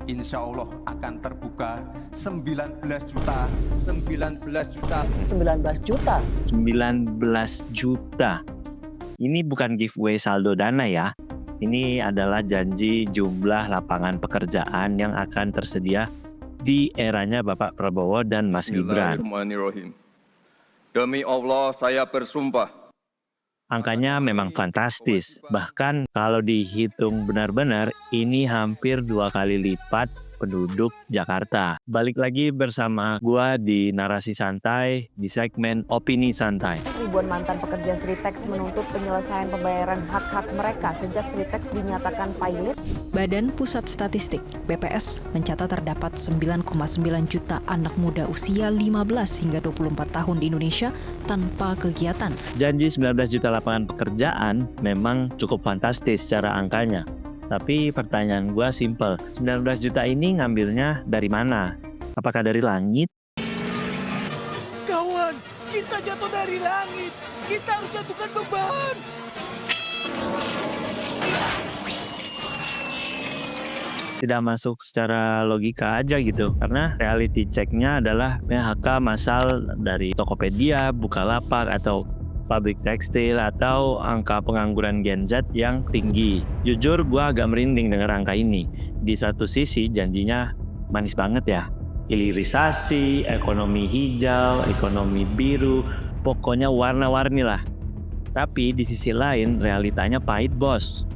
insya Allah akan terbuka 19 juta. 19 juta. 19 juta. 19 juta. Ini bukan giveaway saldo dana ya. Ini adalah janji jumlah lapangan pekerjaan yang akan tersedia di eranya Bapak Prabowo dan Mas Gibran. Bismillahirrahmanirrahim. Demi Allah saya bersumpah. Angkanya memang fantastis. Bahkan kalau dihitung benar-benar, ini hampir 2 kali lipat penduduk Jakarta. Balik lagi bersama gua di Narasi Santai di segmen Opini Santai. Ribuan mantan pekerja Sritex menuntut penyelesaian pembayaran hak-hak mereka sejak Sritex dinyatakan pilot. Badan Pusat Statistik (BPS) mencatat terdapat 9,9 juta anak muda usia 15 hingga 24 tahun di Indonesia tanpa kegiatan. Janji 19 juta lapangan pekerjaan memang cukup fantastis secara angkanya. Tapi pertanyaan gua simple, 19 juta ini ngambilnya dari mana? Apakah dari langit? Kawan, kita jatuh dari langit. Kita harus jatuhkan beban. Tidak masuk secara logika aja gitu. Karena reality check-nya adalah PHK massal dari Tokopedia, Bukalapak, atau pabrik tekstil, atau angka pengangguran Gen Z yang tinggi. Jujur gue agak merinding dengar angka ini. Di satu sisi janjinya manis banget ya. Hilirisasi, ekonomi hijau, ekonomi biru, pokoknya warna-warni lah. Tapi di sisi lain realitanya pahit bos.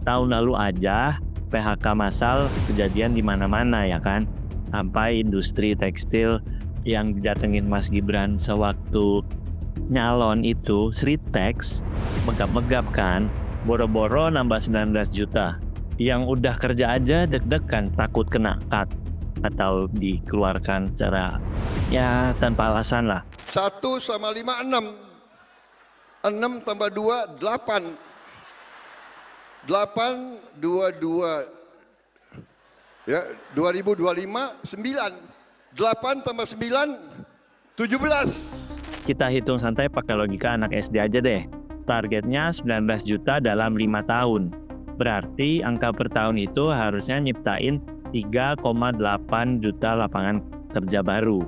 Tahun lalu aja PHK massal kejadian di mana-mana ya kan. Sampai industri tekstil yang didatengin Mas Gibran sewaktu nyalon itu Sritex megap-megap kan, boro-boro nambah 19 juta. Yang udah kerja aja deg-degan takut kena cut atau dikeluarkan secara ya tanpa alasan lah. 1 sama 5, 6. 6 tambah 2, 8. 8, 22. Ya, 2025, 9. 8 tambah 9, 17. Kita hitung santai pakai logika anak SD aja deh. Targetnya 19 juta dalam 5 tahun. Berarti angka per tahun itu harusnya nyiptain 3,8 juta lapangan kerja baru.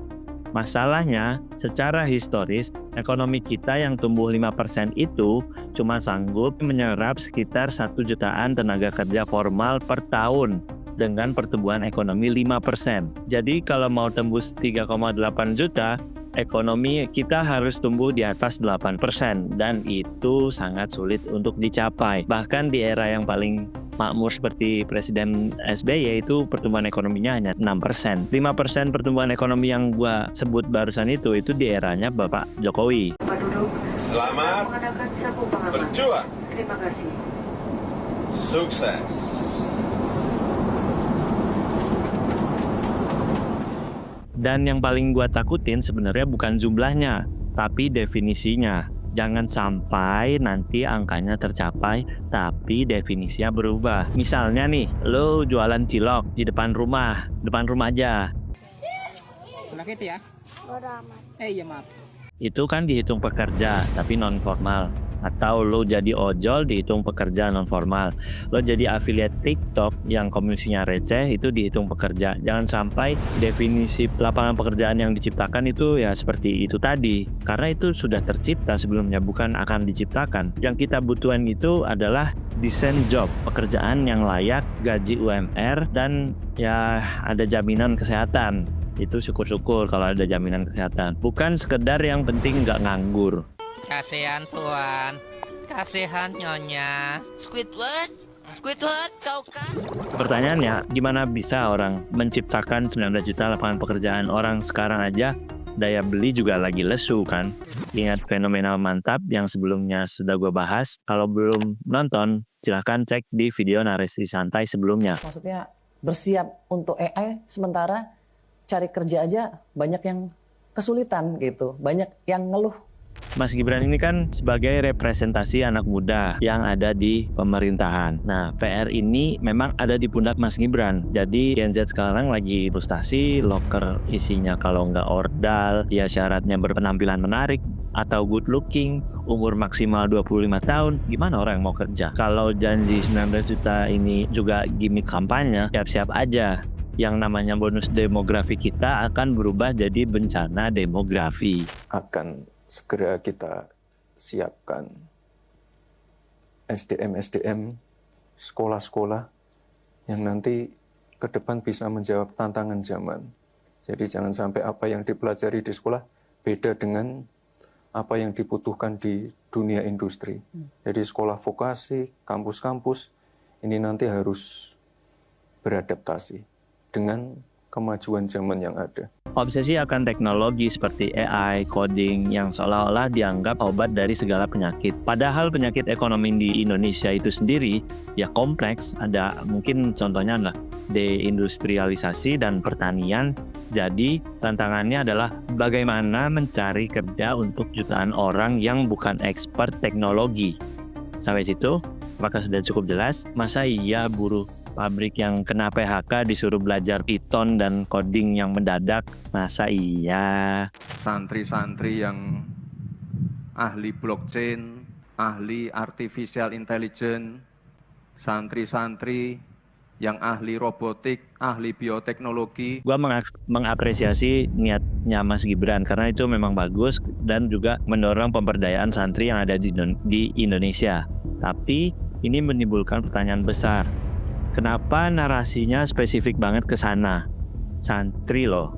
Masalahnya, secara historis, ekonomi kita yang tumbuh 5% itu cuma sanggup menyerap sekitar 1 jutaan tenaga kerja formal per tahun dengan pertumbuhan ekonomi 5%. Jadi kalau mau tembus 3,8 juta, ekonomi kita harus tumbuh di atas 8% dan itu sangat sulit untuk dicapai. Bahkan di era yang paling makmur seperti Presiden SBY itu pertumbuhan ekonominya hanya 6%. 5% pertumbuhan ekonomi yang gua sebut barusan itu di eranya Bapak Jokowi. Selamat berjuang. Terima kasih. Sukses. Dan yang paling gua takutin sebenarnya bukan jumlahnya, tapi definisinya. Jangan sampai nanti angkanya tercapai, tapi definisinya berubah. Misalnya nih, lo jualan cilok di depan rumah aja. Sakit ya? Bodo amat. Iya maaf. Itu kan dihitung pekerja, tapi non formal. Atau lo jadi ojol dihitung pekerja non formal. Lo jadi affiliate TikTok yang komisinya receh itu dihitung pekerja. Jangan sampai definisi lapangan pekerjaan yang diciptakan itu ya seperti itu tadi. Karena itu sudah tercipta sebelumnya, bukan akan diciptakan. Yang kita butuhan itu adalah decent job, pekerjaan yang layak, gaji UMR, dan ya ada jaminan kesehatan. Itu syukur-syukur kalau ada jaminan kesehatan. Bukan sekedar yang penting nggak nganggur. Kasihan Tuan, kasihan Nyonya. Squidward, kau kan? Pertanyaannya, gimana bisa orang menciptakan 19 juta lapangan pekerjaan? Orang sekarang aja daya beli juga lagi lesu kan. Ingat fenomenal mantap yang sebelumnya sudah gue bahas. Kalau belum nonton, silahkan cek di video Narasi Santai sebelumnya. Maksudnya bersiap untuk AI, sementara cari kerja aja banyak yang kesulitan gitu. Banyak yang ngeluh. Mas Gibran ini kan sebagai representasi anak muda yang ada di pemerintahan. Nah, PR ini memang ada di pundak Mas Gibran. Jadi Gen Z sekarang lagi frustasi, loker isinya kalau nggak ordal, ya syaratnya berpenampilan menarik atau good looking, umur maksimal 25 tahun, gimana orang yang mau kerja? Kalau janji 19 juta ini juga gimmick kampanye, siap-siap aja. yang namanya bonus demografi kita akan berubah jadi bencana demografi. Akan segera kita siapkan SDM sekolah-sekolah yang nanti ke depan bisa menjawab tantangan zaman. Jadi jangan sampai apa yang dipelajari di sekolah beda dengan apa yang dibutuhkan di dunia industri. Jadi sekolah vokasi, kampus-kampus ini nanti harus beradaptasi dengan kemajuan zaman yang ada. Obsesi akan teknologi seperti AI, coding yang seolah-olah dianggap obat dari segala penyakit. Padahal penyakit ekonomi di Indonesia itu sendiri ya kompleks. Ada mungkin contohnya adalah deindustrialisasi dan pertanian. Jadi tantangannya adalah bagaimana mencari kerja untuk jutaan orang yang bukan expert teknologi. Sampai situ, apakah sudah cukup jelas? Masa iya buruh pabrik yang kena PHK disuruh belajar Python dan coding yang mendadak? Masa iya? Santri-santri yang ahli blockchain, ahli artificial intelligence, santri-santri yang ahli robotik, ahli bioteknologi. Gua mengapresiasi niatnya Mas Gibran karena itu memang bagus dan juga mendorong pemberdayaan santri yang ada di Indonesia. Tapi ini menimbulkan pertanyaan besar. Kenapa narasinya spesifik banget ke sana? Santri loh.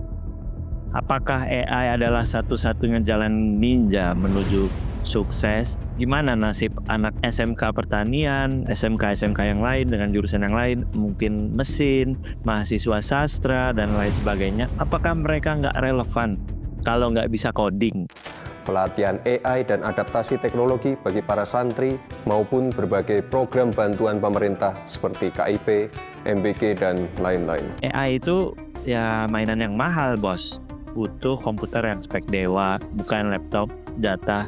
Apakah AI adalah satu-satunya jalan ninja menuju sukses? Gimana nasib anak SMK pertanian, SMK yang lain dengan jurusan yang lain, mungkin mesin, mahasiswa sastra, dan lain sebagainya? Apakah mereka nggak relevan kalau nggak bisa coding? Pelatihan AI dan adaptasi teknologi bagi para santri maupun berbagai program bantuan pemerintah seperti KIP, MBK, dan lain-lain. AI itu ya mainan yang mahal, bos. Butuh komputer yang spek dewa, bukan laptop jatah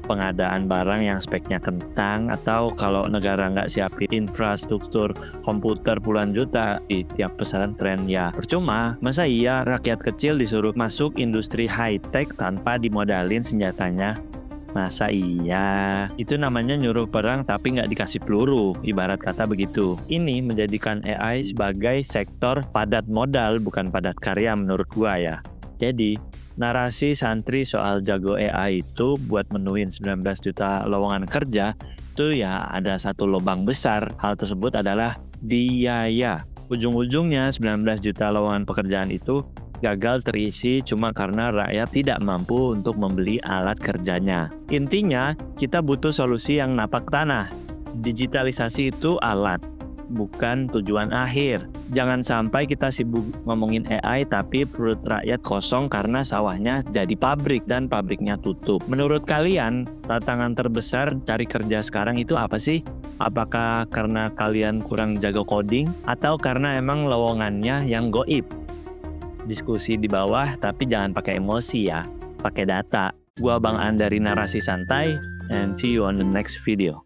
pengadaan barang yang speknya kentang, atau kalau negara nggak siapin infrastruktur komputer puluhan juta di tiap pesantren ya percuma. Masa iya rakyat kecil disuruh masuk industri high-tech tanpa dimodalin senjatanya? Masa iya? Itu namanya nyuruh perang tapi nggak dikasih peluru, ibarat kata begitu. Ini menjadikan AI sebagai sektor padat modal bukan padat karya menurut gua ya. Jadi narasi santri soal jago AI itu buat menuhin 19 juta lowongan kerja itu ya ada satu lubang besar. Hal tersebut adalah biaya. Ujung-ujungnya 19 juta lowongan pekerjaan itu gagal terisi cuma karena rakyat tidak mampu untuk membeli alat kerjanya. Intinya kita butuh solusi yang napak tanah. Digitalisasi itu alat, bukan tujuan akhir. Jangan sampai kita sibuk ngomongin AI tapi perut rakyat kosong karena sawahnya jadi pabrik dan pabriknya tutup. Menurut kalian, tantangan terbesar cari kerja sekarang itu apa sih? Apakah karena kalian kurang jago coding atau karena emang lowongannya yang goib? Diskusi di bawah tapi jangan pakai emosi ya, pakai data. Gua Bang An dari Narasi Santai and see you on the next video.